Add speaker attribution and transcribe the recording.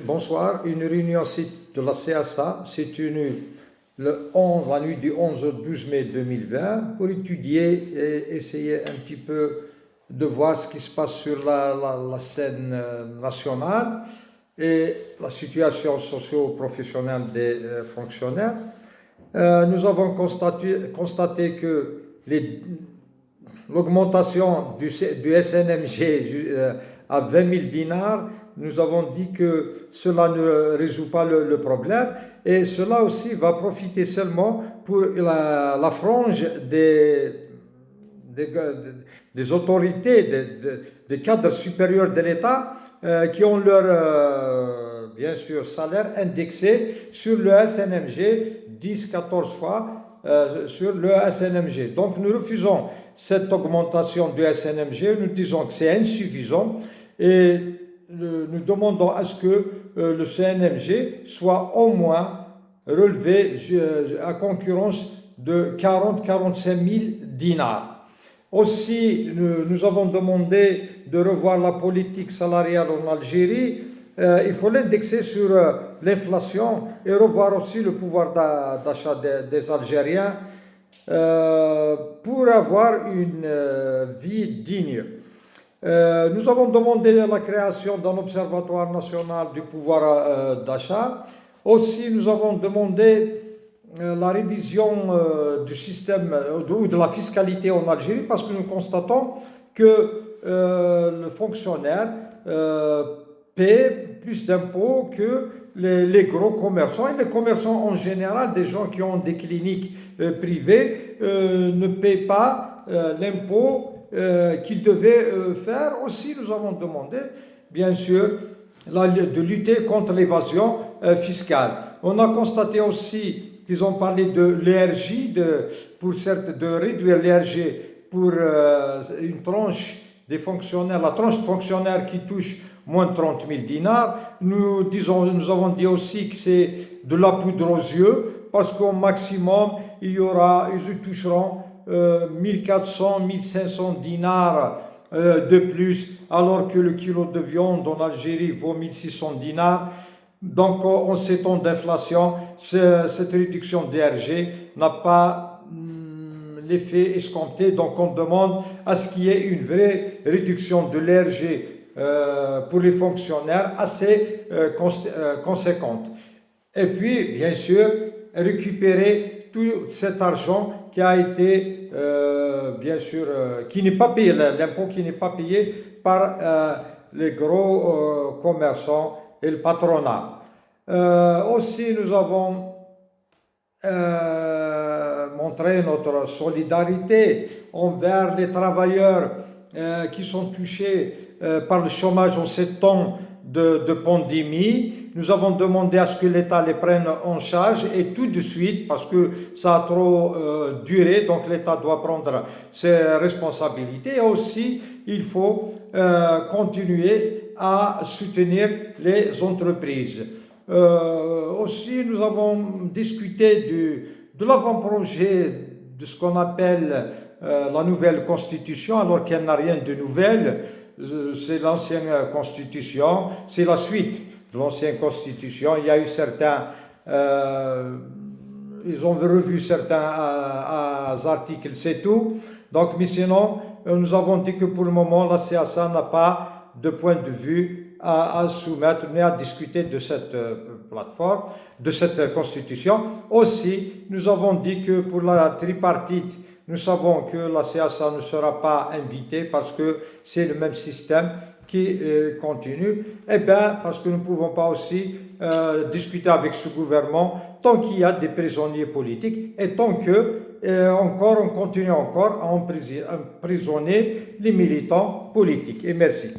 Speaker 1: Bonsoir, une réunion de la CSA s'est tenue la nuit du 11 au 12 mai 2020 pour étudier et essayer un petit peu de voir ce qui se passe sur la scène nationale et la situation socio-professionnelle des fonctionnaires. Nous avons constaté que l'augmentation du SNMG à 20 000 dinars, nous avons dit que cela ne résout pas le problème et cela aussi va profiter seulement pour la frange des autorités, des cadres supérieurs de l'État qui ont leur, bien sûr, salaire indexé sur le SNMG 10-14 fois sur le SNMG. Donc nous refusons cette augmentation du SNMG, nous disons que c'est insuffisant et nous demandons à ce que le CNMG soit au moins relevé à concurrence de 40-45 000 dinars. Aussi, nous avons demandé de revoir la politique salariale en Algérie. Il faut l'indexer sur l'inflation et revoir aussi le pouvoir d'achat des Algériens pour avoir une vie digne. Nous avons demandé la création d'un observatoire national du pouvoir d'achat. Aussi, nous avons demandé la révision du système ou de la fiscalité en Algérie parce que nous constatons que le fonctionnaire paie plus d'impôts que les gros commerçants. Et les commerçants en général, des gens qui ont des cliniques privées, ne paient pas l'impôt qu'ils devaient faire. Aussi, nous avons demandé, bien sûr, de lutter contre l'évasion fiscale. On a constaté aussi qu'ils ont parlé de l'ERJ, de réduire l'ERG pour une tranche des fonctionnaires, la tranche de fonctionnaires qui touche moins de 30 000 dinars. Nous avons dit aussi que c'est de la poudre aux yeux, parce qu'au maximum, ils toucheront 1400-1500 dinars de plus, alors que le kilo de viande en Algérie vaut 1600 dinars. Donc, en ces temps d'inflation, cette réduction d'ERG n'a pas l'effet escompté. Donc, on demande à ce qu'il y ait une vraie réduction de l'ERG pour les fonctionnaires assez conséquente. Et puis, bien sûr, récupérer tout cet argent qui a été, bien sûr, qui n'est pas payé, l'impôt qui n'est pas payé par les gros commerçants et le patronat. Aussi, nous avons montré notre solidarité envers les travailleurs qui sont touchés par le chômage en ces temps de pandémie. Nous avons demandé à ce que l'État les prenne en charge et tout de suite, parce que ça a trop duré, donc l'État doit prendre ses responsabilités. Et aussi, il faut continuer à soutenir les entreprises. Aussi, nous avons discuté de l'avant-projet de ce qu'on appelle la nouvelle constitution, alors qu'elle n'a rien de nouvelle. C'est l'ancienne constitution, c'est la suite de l'ancienne constitution. Il y a eu ils ont revu certains articles, c'est tout. Donc, mais sinon, nous avons dit que pour le moment, la CSA n'a pas de point de vue à soumettre, mais à discuter de cette plateforme, de cette constitution. Aussi, nous avons dit que pour la tripartite, nous savons que la CSA ne sera pas invitée parce que c'est le même système qui continue. Eh bien, parce que nous ne pouvons pas aussi discuter avec ce gouvernement tant qu'il y a des prisonniers politiques et tant que on continue encore à emprisonner les militants politiques. Et merci.